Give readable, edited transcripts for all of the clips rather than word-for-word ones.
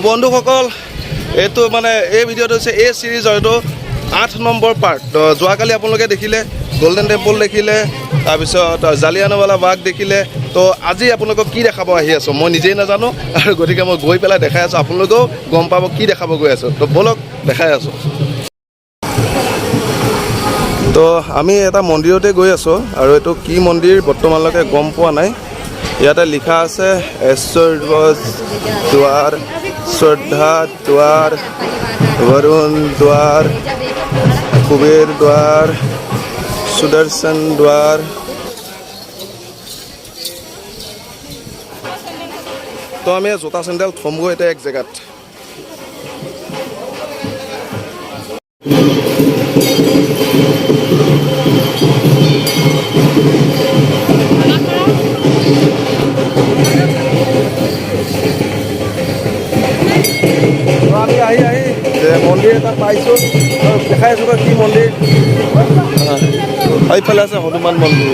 বন্ধুসকল এইটো মানে এই ভিডিঅ'টো হৈছে এই সিৰিজৰ এইটো 8 নম্বৰ পাৰ্ট। তো যোৱাকালি আপোনালোকে দেখিলে গোল্ডেন টেম্পল দেখিলে, তাৰপিছত জালিয়ানৱালা বাগ দেখিলে। তো আজি আপোনালোকক কি দেখাব আহি আছোঁ মই নিজেই নাজানো, আৰু গতিকে মই গৈ পেলাই দেখাই আছোঁ, আপোনালোকেও গম পাব কি দেখাব গৈ আছোঁ। তো বলক দেখাই আছোঁ। তো আমি এটা মন্দিৰতে গৈ আছোঁ, আৰু এইটো কি মন্দিৰ বৰ্তমানলৈকে গম পোৱা নাই। ইয়াতে লিখা আছে ঐশ্বৰ্য দ্বাৰ, শ্ৰদ্ধা দ্বাৰ, বৰুণ দ্বাৰ, কুবেৰ দ্বাৰ, সুদৰ্শন দ্বাৰ। তো আমি জোতা চেণ্ডেল থমগৈ এতিয়া এক জেগাত। আমি আহি মন্দিৰ এটা পাইছোঁ, দেখাই আছোঁ কি মন্দিৰ। এইফালে আছে হনুমান মন্দিৰ।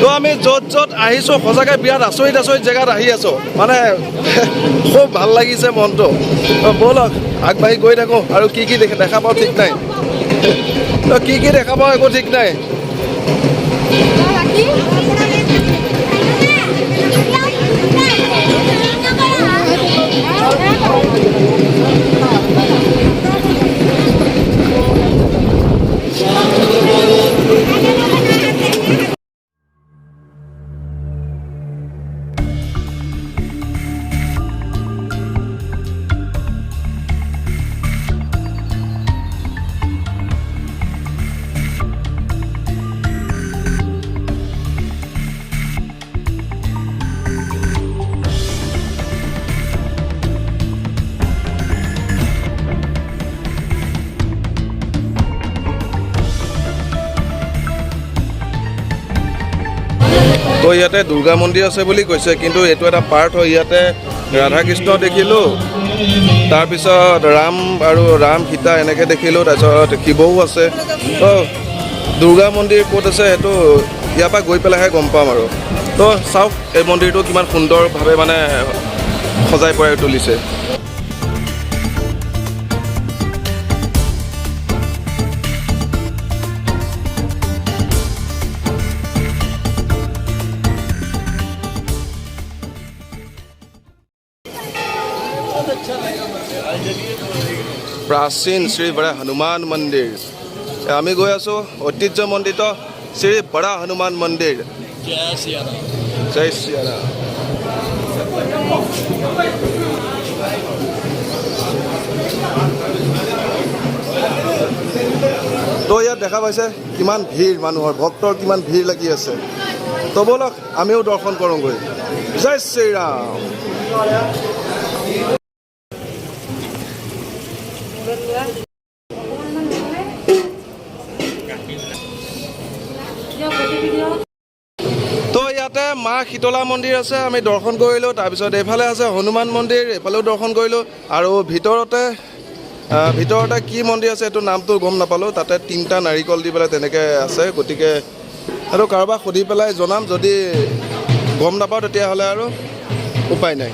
তো আমি য'ত য'ত আহিছোঁ সঁচাকৈ বিৰাট আচৰিত জেগাত আহি আছোঁ, মানে খুব ভাল লাগিছে মনটো। ব'লক আগবাঢ়ি গৈ থাকোঁ, আৰু কি দেখা পাওঁ ঠিক নাই। তো কি দেখা পাওঁ একো ঠিক নাই। তো ইয়াতে দুৰ্গা মন্দিৰ আছে বুলি কৈছে, কিন্তু এইটো এটা পাৰ্ট হয়। ইয়াতে ৰাধা কৃষ্ণ দেখিলোঁ, তাৰপিছত ৰাম সীতা এনেকৈ দেখিলোঁ, তাৰপিছত শিৱও আছে। তো দুৰ্গা মন্দিৰ ক'ত আছে সেইটো ইয়াৰ পৰা গৈ পেলাইহে গম পাম আৰু। তো চাওক এই মন্দিৰটো কিমান সুন্দৰভাৱে মানে সজাই পৰাই তুলিছে। প্ৰাচীন শ্ৰী বৰা হনুমান মন্দিৰ। আমি গৈ আছোঁ ঐতিহ্যমণ্ডিত শ্ৰী বৰা হনুমান মন্দিৰ। জয় শ্ৰীৰাম। তো ইয়াত দেখা পাইছে কিমান ভিৰ মানুহৰ, ভক্তৰ কিমান ভিৰ লাগি আছে। তো ব'লক আমিও দৰ্শন কৰোঁগৈ। জয় শ্ৰীৰাম। তো ইয়াতে মা শীতলা মন্দিৰ আছে, আমি দৰ্শন কৰিলোঁ। তাৰপিছত এইফালে আছে হনুমান মন্দিৰ, এইফালেও দৰ্শন কৰিলোঁ। আৰু ভিতৰতে কি মন্দিৰ আছে এইটো নামটো গম নাপালোঁ। তাতে 3টা নাৰিকল দি পেলাই তেনেকৈ আছে। গতিকে আৰু কাৰোবাক সুধি পেলাই জনাম, যদি গম নাপাওঁ তেতিয়াহ'লে আৰু উপায় নাই।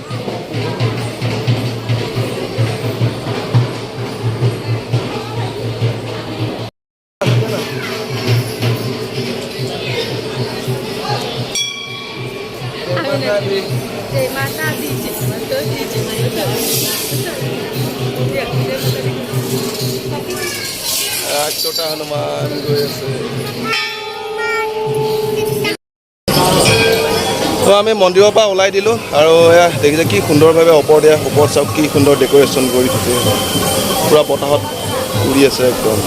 ছোটা হনুমান গৈ আছে। তো আমি মন্দিৰৰ পৰা ওলাই দিলোঁ, আৰু এয়া দেখিছে কি সুন্দৰভাৱে ওপৰত চাওক কি সুন্দৰ ডেক'ৰেশ্যন কৰি থৈছে, পূৰা বতাহত উৰি আছে একদম।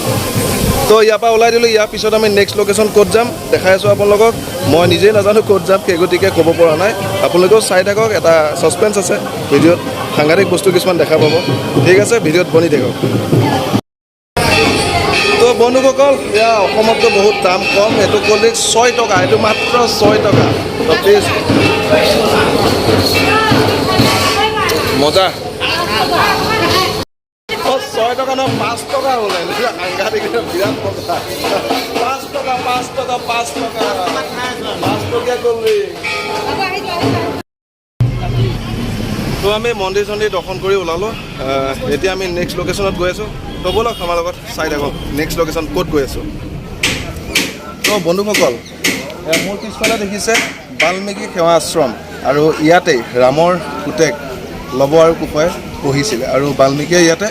তো ইয়াৰ পৰা ওলাই দিলোঁ। ইয়াৰ পিছত আমি নেক্সট লোকেশ্যন ক'ত যাম দেখাই আছোঁ আপোনালোকক। মই নিজেই নাজানো ক'ত যাম, সেই গতিকে ক'ব পৰা নাই। আপোনালোকেও চাই থাকক, এটা ছাছপেঞ্চ আছে ভিডিঅ'ত, সাংঘাতিক বস্তু কিছুমান দেখা পাব। ঠিক আছে, ভিডিঅ'ত বনি থাকক। তো বন্ধুসকল এয়া অসমততো বহুত দাম কম এইটো ক'ল্ড ড্ৰিংক 6 টকা এইটো মাত্ৰ 6 টকা তো প্লিজ মজা 6 টকা ন 5 টকা হ'ল সাংঘাতিক বিৰাট মজা 5 টকা 5 টকা 5 টকা 5 টকীয়া ক'ল্ড ড্ৰিংক তো আমি মন্দিৰ চন্দিৰ দৰ্শন কৰি ওলালোঁ এতিয়া আমি নেক্সট লোকেশ্যনত গৈ আছোঁ তো ব'লক আমাৰ লগত চাই থাকক নেক্সট লোকেশ্যন ক'ত গৈ আছোঁ তো বন্ধুসকল মোৰ পিছফালে দেখিছে বাল্মীকি সেৱা আশ্ৰম আৰু ইয়াতেই ৰামৰ পুতেক লৱ আৰু কুশই পঢ়িছিলে আৰু বাল্মীকিয়ে ইয়াতে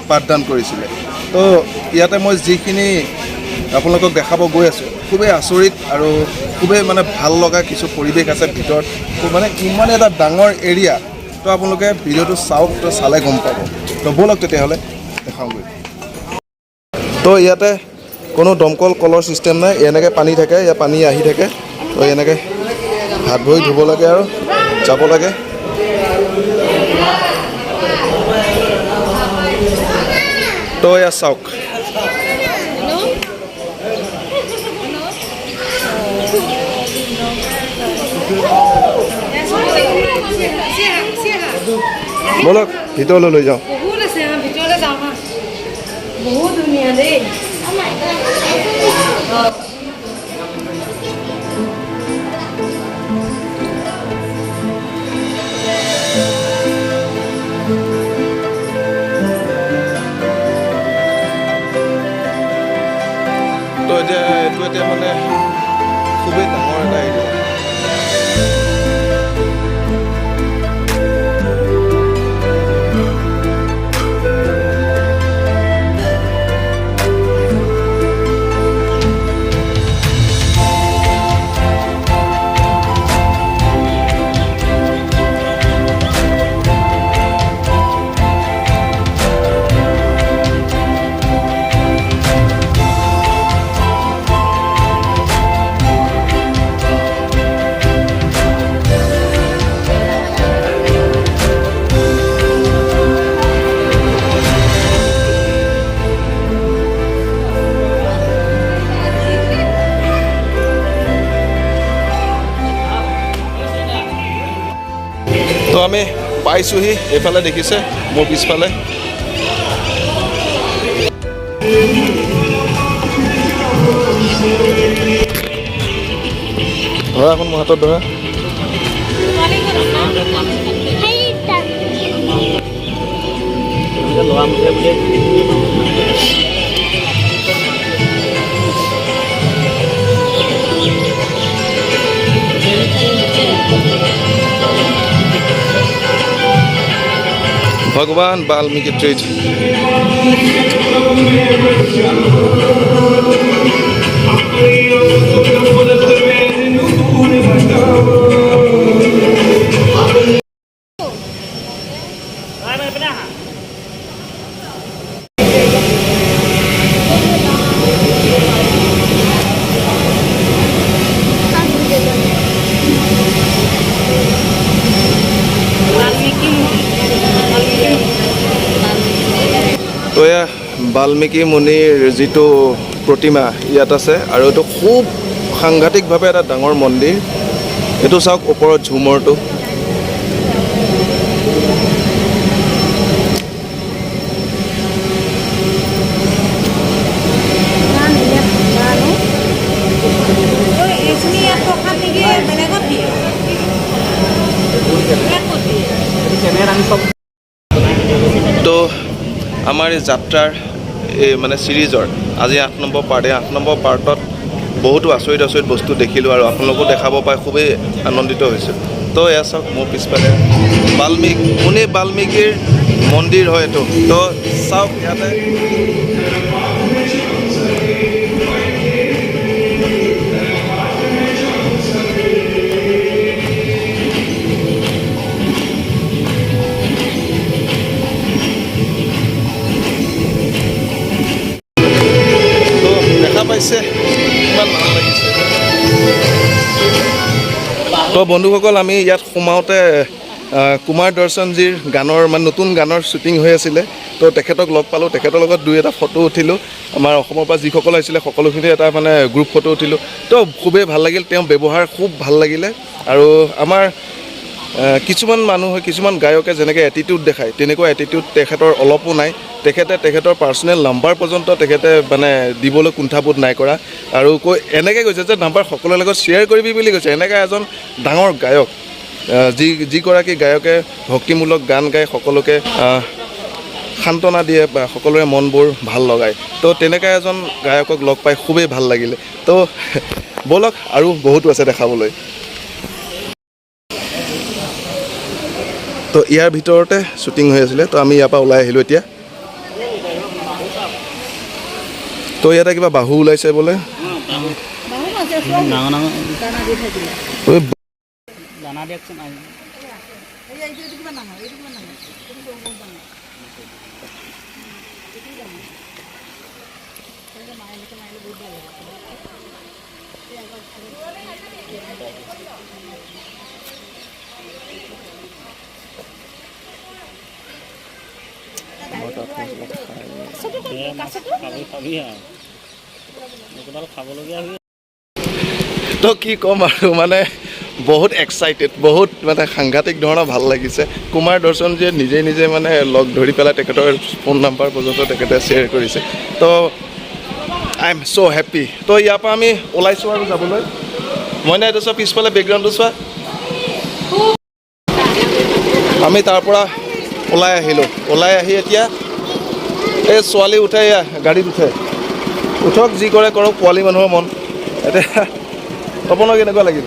পাঠদান কৰিছিলে তো ইয়াতে মই যিখিনি আপোনালোকক দেখাব গৈ আছোঁ খুবেই আচৰিত আৰু খুবেই মানে ভাল লগা কিছু পৰিৱেশ আছে ভিতৰত মানে ইমান এটা ডাঙৰ এৰিয়া তো আপোনালোকে ভিডিঅ'টো চাওক তো চালে গম পাব তো ব'লক তেতিয়াহ'লে দেখাওঁগৈ তো ইয়াতে কোনো দমকল কলৰ ছিষ্টেম নাই এনেকৈ পানী থাকে ইয়াত পানী আহি থাকে তো এনেকৈ হাত ভৰি ধুব লাগে আৰু যাব লাগে তো এয়া চাওক ব'লক ভিতৰলৈ লৈ যাওঁ বহুত আছে ভিতৰলৈ যাওঁ বহুত ধুনীয়া দেই তো এইটো এতিয়া মানে খুবেই ডাঙৰ এটা এৰিয়া তো আমি পাইছোঁহি এইফালে দেখিছে মোৰ পিছফালে ধৰা এখন মোৰ হাতত ধৰা भगवान वाल्मीकि ट्रीट তো এয়া বাল্মীকি মুনিৰ যিটো প্ৰতিমা ইয়াত আছে আৰু এইটো খুব সাংঘাতিকভাৱে এটা ডাঙৰ মন্দিৰ এইটো চাওক ওপৰত ঝুমৰটো তো আমাৰ এই যাত্ৰাৰ এই মানে ছিৰিজৰ আজি 8 নম্বৰ পাৰ্ট এই 8 নম্বৰ পাৰ্টত বহুতো আচৰিত আচৰিত বস্তু দেখিলোঁ আৰু আপোনালোকো দেখাব পাই খুবেই আনন্দিত হৈছোঁ তো এয়া চাওক মোৰ পিছফালে মুনি বাল্মীকিৰ মন্দিৰ হয় এইটো তো চাওক ইয়াতে পাইছে ইমান ভাল লাগিছে তো বন্ধুসকল আমি ইয়াত সোমাওঁতে কুমাৰ দৰ্শনজীৰ গানৰ মানে নতুন গানৰ শ্বুটিং হৈ আছিলে তো তেখেতক লগ পালোঁ তেখেতৰ লগত দুই এটা ফটো উঠিলোঁ আমাৰ অসমৰ পৰা যিসকল আহিছিলে সকলোখিনি এটা মানে গ্ৰুপ ফটো উঠিলোঁ তো খুবেই ভাল লাগিল তেওঁৰ ব্যৱহাৰ খুব ভাল লাগিলে আৰু আমাৰ কিছুমান মানুহ কিছুমান গায়কে যেনেকৈ এটিটিউড দেখায় তেনেকুৱা এটিটিউড তেখেতৰ অলপো নাই তেখেতৰ পাৰ্চনেল নাম্বাৰ পৰ্যন্ত তেখেতে মানে দিবলৈ কুণ্ঠাবোধ নাই কৰা আৰু এনেকৈ কৈছে যে নাম্বাৰ সকলোৰে লগত শ্বেয়াৰ কৰিবি বুলি কৈছে এনেকৈ এজন ডাঙৰ গায়ক যিগৰাকী গায়কে ভক্তিমূলক গান গাই সকলোকে সান্তনা দিয়ে বা সকলোৰে মনবোৰ ভাল লগায় তো তেনেকুৱা এজন গায়কক লগ পাই খুবেই ভাল লাগিলে তো ব'লক আৰু বহুতো আছে দেখাবলৈ তো ইয়াৰ ভিতৰতে শ্বুটিং হৈ আছিলে তো আমি ইয়াৰ পৰা ওলাই আহিলোঁ এতিয়া তো ইয়াতে কিবা বাহু ওলাইছে বোলে তো কি ক'ম আৰু মানে বহুত এক্সাইটেড বহুত মানে সাংঘাতিক ধৰণৰ ভাল লাগিছে কুমাৰ দৰ্শনজীয়ে নিজে মানে লগ ধৰি পেলাই তেখেতৰ ফোন নাম্বাৰ পৰ্যন্ত তেখেতে শ্বেয়াৰ কৰিছে তো আই এম ছ' হেপ্পী তো ইয়াৰ পৰা আমি ওলাইছোঁ আৰু যাবলৈ মই নাই এইটো চোৱা পিছফালে বেকগ্ৰাউণ্ডটো চোৱা আমি তাৰ পৰা ওলাই আহিলোঁ ওলাই আহি এতিয়া এই ছোৱালী উঠে এয়া গাড়ীত উঠক যি কৰে কৰক পোৱালি মানুহৰ মন এতিয়া তপনৰ কেনেকুৱা লাগিল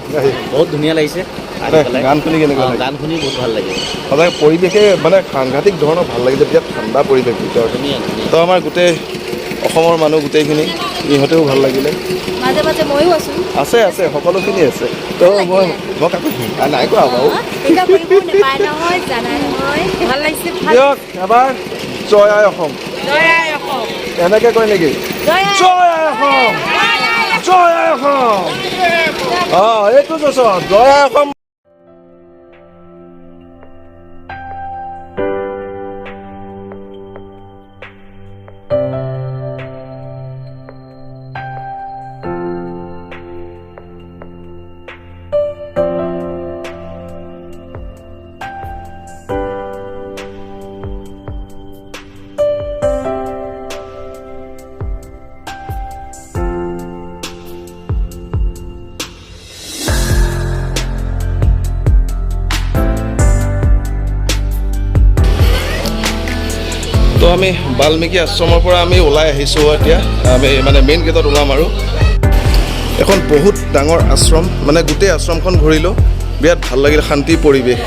বহুত ধুনীয়া লাগিছে গান শুনি কেনেকুৱা লাগিল গান শুনি বহুত ভাল লাগিল সদায় পৰিৱেশে মানে সাংঘাতিক ধৰণৰ ভাল লাগিছে এতিয়া ঠাণ্ডা পৰিৱেশ ভিতৰত তো আমাৰ গোটেই অসমৰ মানুহ গোটেইখিনি ইহঁতেও ভাল লাগিলে মাজে মাজে ময়ো আছোঁ আছে সকলোখিনি আছে তো মই কাকো নাই কোৱা বাৰু ভাল লাগিছে দিয়ক এবাৰ জয় আই অসম এনেকৈ কয় নেকি জয় আই অসম জয় আই অসম এইটো জয় আই অসম তো আমি বাল্মীকি আশ্ৰমৰ পৰা আমি ওলাই আহিছোঁ এতিয়া আমি মানে মেইন গেটত ওলাম আৰু এখন বহুত ডাঙৰ আশ্ৰম মানে গোটেই আশ্ৰমখন ঘূৰিলোঁ বিৰাট ভাল লাগিল শান্তিৰ পৰিৱেশ